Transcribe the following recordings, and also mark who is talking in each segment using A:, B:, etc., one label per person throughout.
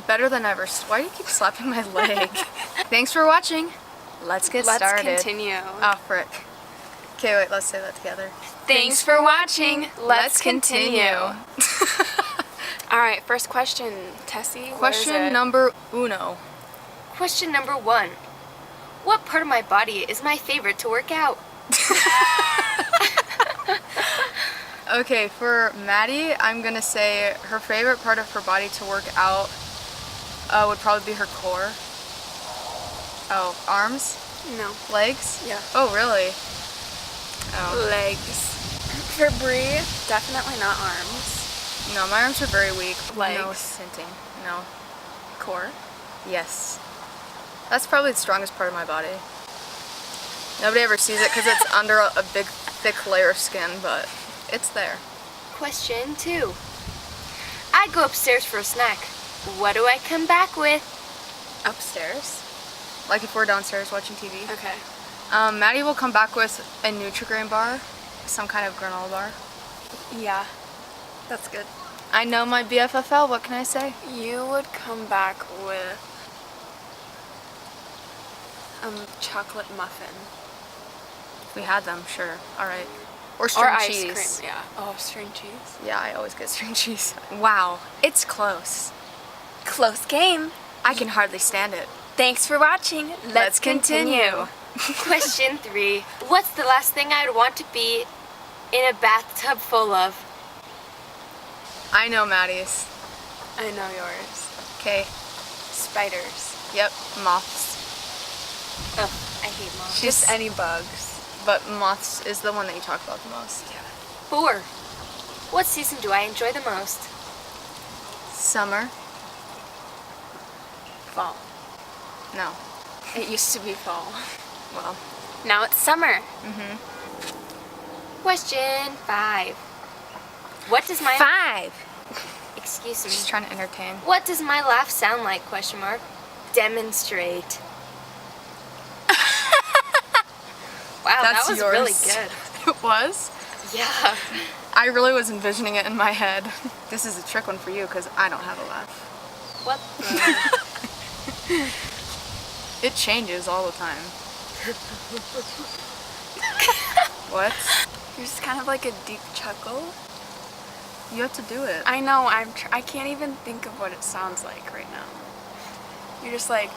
A: better than ever. Why do you keep slapping my leg? Thanks for watching. Let's get started.
B: Let's continue.
A: Oh, frick. Okay, wait, let's say that together.
B: Thanks for watching. Let's continue. Alright, first question, Tessie.
A: Question number uno.
C: Question number 1. What part of my body is my favorite to work out?
A: Okay, for Maddie, I'm gonna say her favorite part of her body to work out would probably be her core. Oh, arms?
B: No.
A: Legs?
B: Yeah.
A: Oh, really? Oh.
B: Legs. For Bre, definitely not arms.
A: No, my arms are very weak.
B: Legs.
A: No hinting. No.
B: Core.
A: Yes. That's probably the strongest part of my body. Nobody ever sees it because it's under a big, thick layer of skin, but it's there.
C: Question 2. I go upstairs for a snack. What do I come back with?
B: Upstairs.
A: Like if we're downstairs watching TV.
B: Okay.
A: Maddie will come back with a Nutri-Grain bar, some kind of granola bar.
B: Yeah. That's good.
A: I know my BFFL, what can I say?
B: You would come back with chocolate muffin.
A: If we had them, sure. Alright. Or string
B: or
A: cheese.
B: Ice cream, yeah. Oh, string cheese.
A: Yeah, I always get string cheese. Wow, it's close.
B: Close game.
A: I can hardly stand it.
B: Thanks for watching. Let's continue.
C: Question 3. What's the last thing I would want to be in a bathtub full of?
A: I know Maddie's.
B: I know yours.
A: Okay.
B: Spiders.
A: Yep, moths.
C: Ugh, I hate moths.
B: Just any bugs.
A: But moths is the one that you talk about the most.
B: Yeah.
C: 4. What season do I enjoy the most?
A: Summer.
B: Fall.
A: No.
B: It used to be fall.
A: Well.
B: Now it's summer.
C: Question 5. What does my
B: 5.
C: Excuse me.
A: Just trying to entertain.
C: What does my laugh sound like? Question mark. Demonstrate. Wow,
A: That's
C: that was
A: yours.
C: really good.
A: It was?
C: Yeah.
A: I really was envisioning it in my head. This is a trick one for you because I don't have a laugh.
C: What the?
A: It changes all the time. What?
B: You're just kind of like a deep chuckle.
A: You have to do it.
B: I know. I can't even think of what it sounds like right now. You're just like.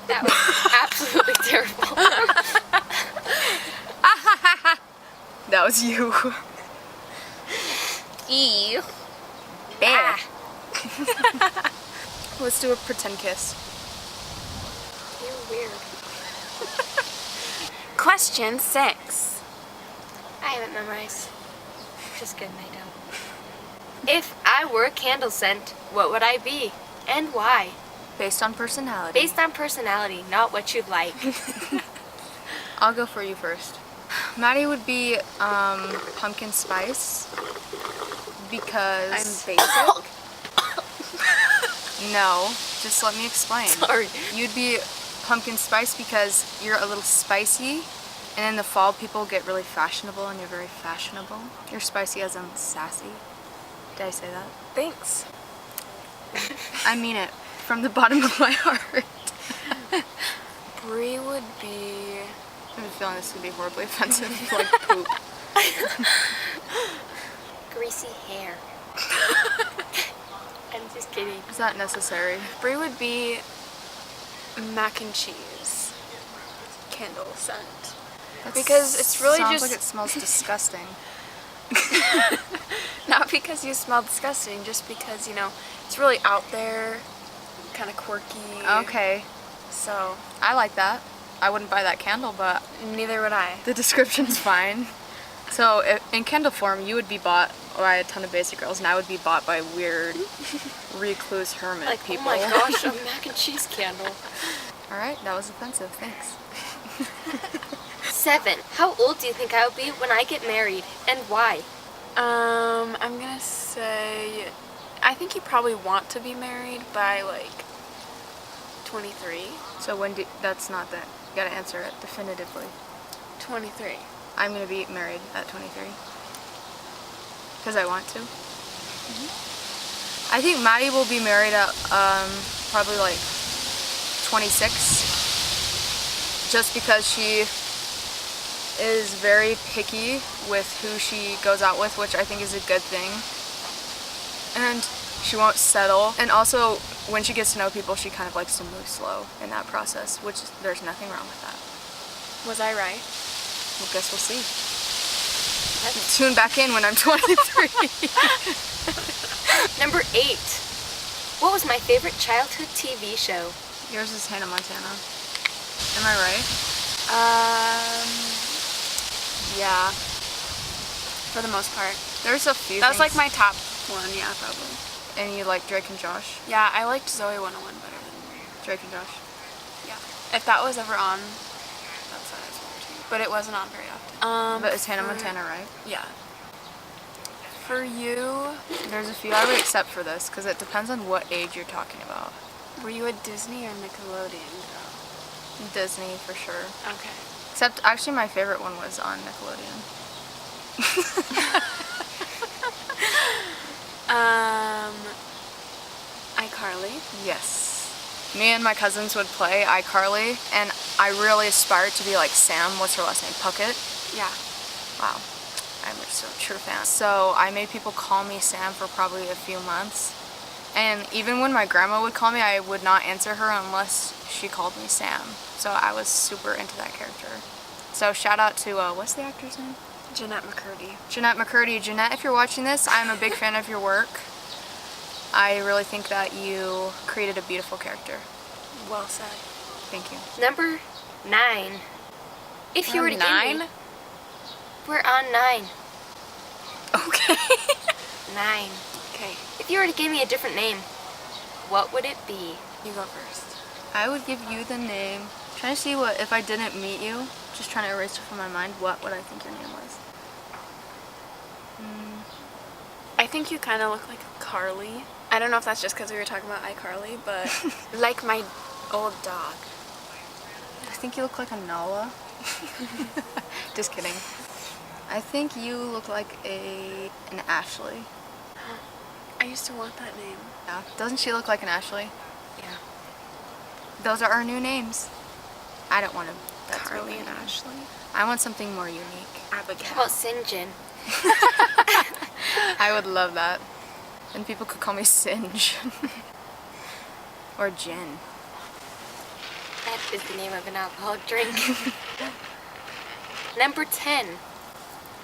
C: That was absolutely terrible.
A: That was you.
C: Ew.
A: Bad. Let's do a pretend kiss.
C: You're weird.
B: Question 6.
C: I haven't memorized. Just kidding, I don't. If I were a candle scent, what would I be? And why?
A: Based on personality.
C: Based on personality, not what you'd like.
A: I'll go for you first. Maddie would be pumpkin spice because
B: I'm basic.
A: No, just let me explain.
C: Sorry.
A: You'd be pumpkin spice because you're a little spicy, and in the fall people get really fashionable and you're very fashionable. You're spicy as in sassy. Did I say that?
B: Thanks.
A: I mean it from the bottom of my heart.
B: Bre would be.
A: I have a feeling this would be horribly offensive, like poop.
C: Greasy hair. I'm just kidding.
A: Is that necessary?
B: Bre would be mac and cheese candle scent.
A: That
B: Because it's really
A: sounds
B: just
A: like it smells disgusting.
B: not because you smell disgusting, just because, you know, it's really out there, kind of quirky.
A: Okay,
B: So,
A: I like that. I wouldn't buy that candle, but
B: neither would I.
A: the description's fine. So in candle form, you would be bought by a ton of basic girls, and I would be bought by weird recluse hermit
C: Like,
A: people.
C: oh my gosh, a mac and cheese candle.
A: All right, that was offensive. Thanks.
C: 7. How old do you think I will be when I get married, and why?
B: I'm gonna say, I think you probably want to be married by like 23.
A: So that's not that. You gotta answer it definitively.
B: 23.
A: I'm gonna be married at 23 because I want to. I think Maddie will be married at probably like 26, just because she is very picky with who she goes out with, which I think is a good thing. And she won't settle. And also, when she gets to know people, she kind of likes to move slow in that process, which there's nothing wrong with that.
B: Was I right?
A: Well, guess we'll see. Tune back in when I'm 23.
C: Number 8. What was my favorite childhood TV show?
A: Yours is Hannah Montana. Am I right?
B: Yeah. For the most part.
A: There's a few
B: That was
A: things.
B: like my top one, yeah, probably.
A: And you like Drake and Josh?
B: Yeah, I liked Zoe 101 better than
A: Drake and Josh.
B: Yeah. If that was ever on, that's what I was watching. But it wasn't on very often.
A: But is Hannah Montana right?
B: Yeah. For you,
A: There's a few I would accept for this, because it depends on what age you're talking about.
B: were you a Disney or Nickelodeon girl?
A: Disney, for sure.
B: Okay.
A: Except, actually, my favorite one was on Nickelodeon.
B: iCarly.
A: Yes. Me and my cousins would play iCarly, and I really aspired to be like Sam. What's her last name? Puckett?
B: Yeah.
A: Wow. I'm just a true fan. So I made people call me Sam for probably a few months. And even when my grandma would call me, I would not answer her unless she called me Sam. So I was super into that character. So shout out to, what's the actor's name?
B: Jeanette McCurdy.
A: Jeanette McCurdy. Jeanette, if you're watching this, I'm a big fan of your work. I really think that you created a beautiful character.
B: Well said.
A: Thank you.
C: Number 9. If you were to give me...
B: 9?
C: We're on 9.
A: Okay.
C: 9.
B: Okay,
C: If you were to give me a different name, what would it be?
B: you go first.
A: I would give you the name. Trying to see what, if I didn't meet you, just trying to erase it from my mind, what would I think your name was?
B: I think you kind of look like Carly. I don't know if that's just because we were talking about iCarly, but like my old dog.
A: I think you look like a Nala. Just kidding. I think you look like an Ashley.
B: I used to want that name.
A: Yeah. Doesn't she look like an Ashley?
C: Yeah.
A: Those are our new names. I don't want to. That's
B: Carly
A: really
B: and
A: mean.
B: Ashley.
A: I want something more unique.
B: Abigail.
C: How about Sinjin?
A: I would love that. And people could call me Singe. Or Jen.
C: That is the name of an alcoholic drink. Number 10.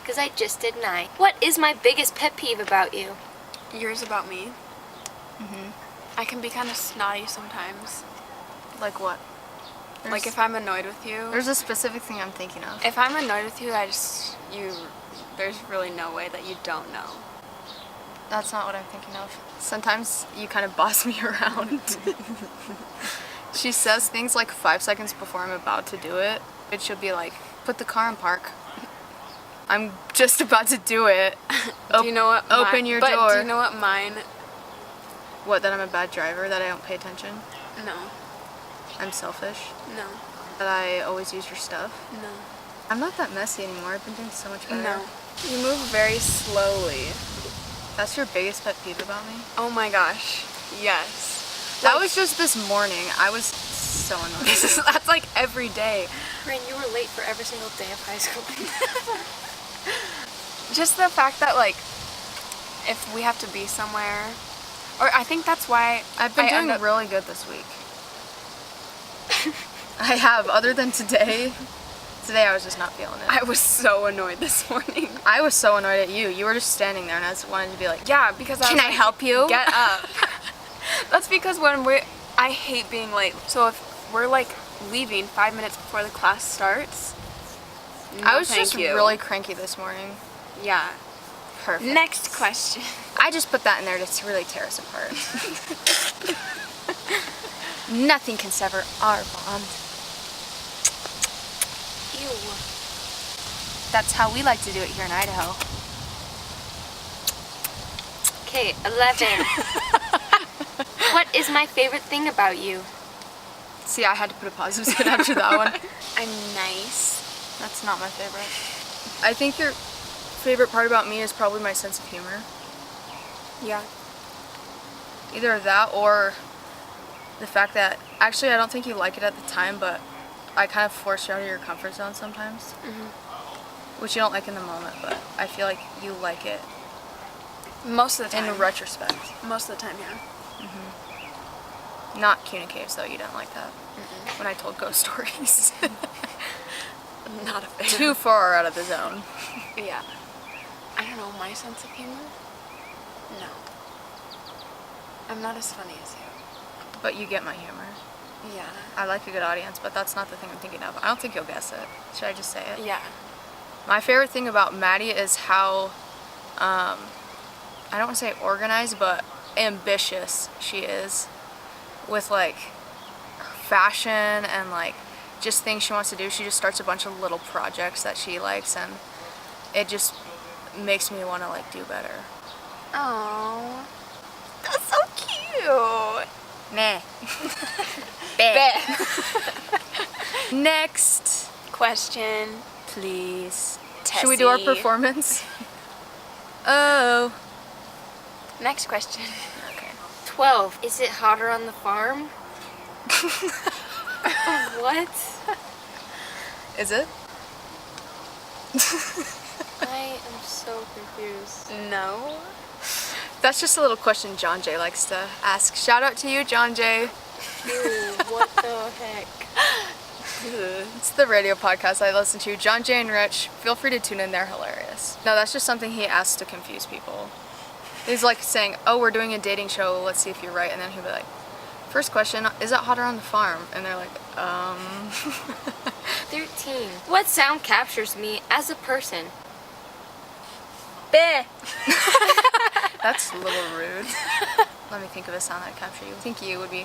C: Because I just did 9. What is my biggest pet peeve about you?
B: Yours about me. I can be kind of snotty sometimes.
A: Like what?
B: Like if I'm annoyed with you.
A: There's a specific thing I'm thinking of.
B: If I'm annoyed with you, there's really no way that you don't know.
A: That's not what I'm thinking of. Sometimes you kind of boss me around. She says things like 5 seconds before I'm about to do it. It should be like, put the car in park. I'm just about to do it.
B: Do you know what?
A: Open your door.
B: But do you know what mine?
A: What, that I'm a bad driver? That I don't pay attention?
B: No.
A: I'm selfish?
B: No.
A: That I always use your stuff?
B: No.
A: I'm not that messy anymore. I've been doing so much better.
B: No. You move very slowly.
A: That's your biggest pet peeve about me?
B: Oh my gosh. Yes.
A: That was just this morning. I was so annoyed.
B: That's like every day.
C: Rin, you were late for every single day of high school.
B: Just the fact that like, if we have to be somewhere, or I think that's why
A: I've been doing really good this week. I have, other than today. Today I was just not feeling it.
B: I was so annoyed this morning.
A: I was so annoyed at you. You were just standing there and I just wanted to be like,
B: Yeah, because
A: can I help you?
B: Get up. That's because I hate being late. So if we're like leaving 5 minutes before the class starts,
A: I was just
B: you.
A: really cranky this morning.
B: Yeah.
A: Perfect.
B: Next question.
A: I just put that in there to really tear us apart. Nothing can sever our bond.
C: Ew.
A: That's how we like to do it here in Idaho.
C: Okay, 11. What is my favorite thing about you?
A: See, I had to put a positive spin after that one.
B: I'm nice.
A: That's not my favorite. I think your favorite part about me is probably my sense of humor.
B: Yeah.
A: Either that or the fact that, actually I don't think you like it at the time, but I kind of force you out of your comfort zone sometimes. Which you don't like in the moment, but I feel like you like it
B: Most of the time.
A: in retrospect.
B: Most of the time, yeah.
A: Not Cuna Caves though, you didn't like that. When I told ghost stories.
B: Not a fan.
A: Too far out of the zone.
B: Yeah. I don't know, my sense of humor? No. I'm not as funny as you.
A: But you get my humor.
B: Yeah.
A: I like a good audience, but that's not the thing I'm thinking of. I don't think you'll guess it. Should I just say it?
B: Yeah.
A: My favorite thing about Maddie is how, I don't want to say organized, but ambitious she is with like fashion and like just things she wants to do. She just starts a bunch of little projects that she likes, and it just makes me want to like do better.
B: Oh, that's so cute.
A: Nah. Next,
B: Question.
A: please.
B: Tessie.
A: Should we do our performance? Oh.
B: Next question.
A: Okay.
C: 12. Is it hotter on the farm? What?
A: Is it?
C: I am so confused.
B: No.
A: That's just a little question John Jay likes to ask. Shout out to you, John Jay.
C: Ew, what the heck?
A: It's the radio podcast I listen to. John Jay and Rich, feel free to tune in. They're hilarious. No, that's just something he asks to confuse people. He's like saying, oh, we're doing a dating show. Let's see if you're right. And then he'll be like, first question, is it hotter on the farm? And they're like,
C: 13. What sound captures me as a person?
A: Bleh. That's a little rude. Let me think of a sound that captures you. I think you would be,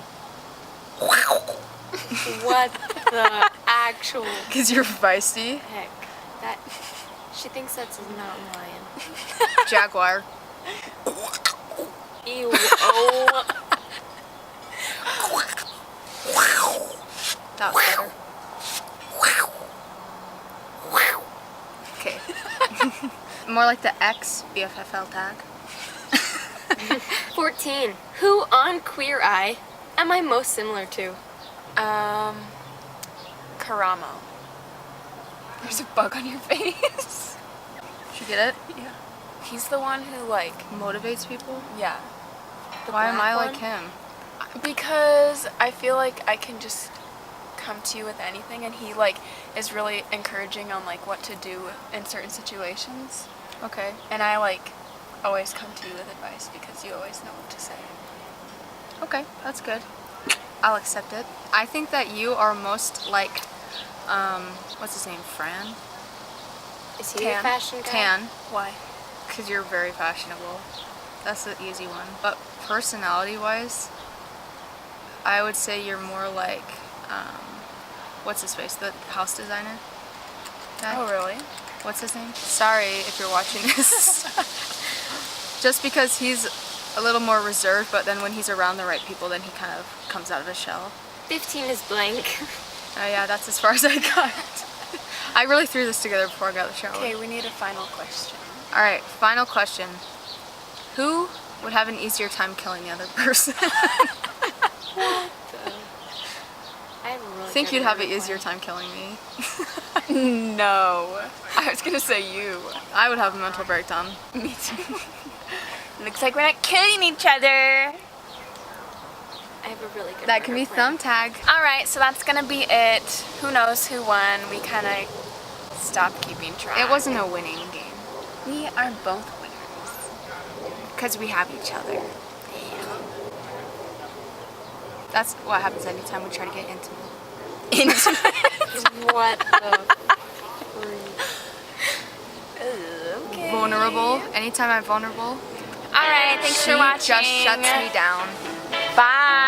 C: What the actual
A: because you're feisty.
C: heck? That she thinks that's a mountain lion.
A: Jaguar.
C: Ew. Oh.
A: That was better. Okay. More like the X BFFL tag.
C: 14. Who on Queer Eye am I most similar to?
B: Karamo. There's a bug on your face.
A: Did you get it?
B: Yeah. He's the one who like,
A: Motivates people?
B: yeah.
A: Why am I
C: black
A: like
C: one?
A: him?
B: Because I feel like I can just come to you with anything, and he like is really encouraging on like what to do in certain situations,
A: Okay.
B: and I like always come to you with advice because you always know what to say.
A: Okay, that's good. I'll accept it. I think that you are most like, what's his name? Fran?
C: Is he a
B: Tan.
C: fashion guy?
A: Tan.
B: Why?
A: Because you're very fashionable. That's the easy one. But personality-wise, I would say you're more like, what's his face? The house designer guy?
B: Oh really?
A: What's his name? Sorry if you're watching this. Just because he's a little more reserved, but then when he's around the right people, then he kind of comes out of his shell.
C: 15 is blank.
A: Oh yeah, that's as far as I got. I really threw this together before I got out of the shower.
B: Okay, we need a final question.
A: Alright, final question. Who would have an easier time killing the other person?
C: I have a really
A: Think
C: good
A: you'd have an
C: memory
A: easier
C: plan.
A: time killing me.
B: No. I was gonna say you.
A: I would have a mental breakdown.
B: Me too. Looks like we're not killing each other.
C: I have a really good
A: That can be
C: murder plan.
A: thumb tag.
B: Alright, so that's gonna be it. Who knows who won? We kinda stopped keeping track.
A: It wasn't a winning game.
B: We are both winners.
A: Because we have each other. That's what happens anytime we try to get intimate.
C: What the freak?
B: Okay.
A: Vulnerable. Anytime I'm vulnerable,
B: Alright, thanks
A: she
B: for watching.
A: just shuts me down.
B: Bye.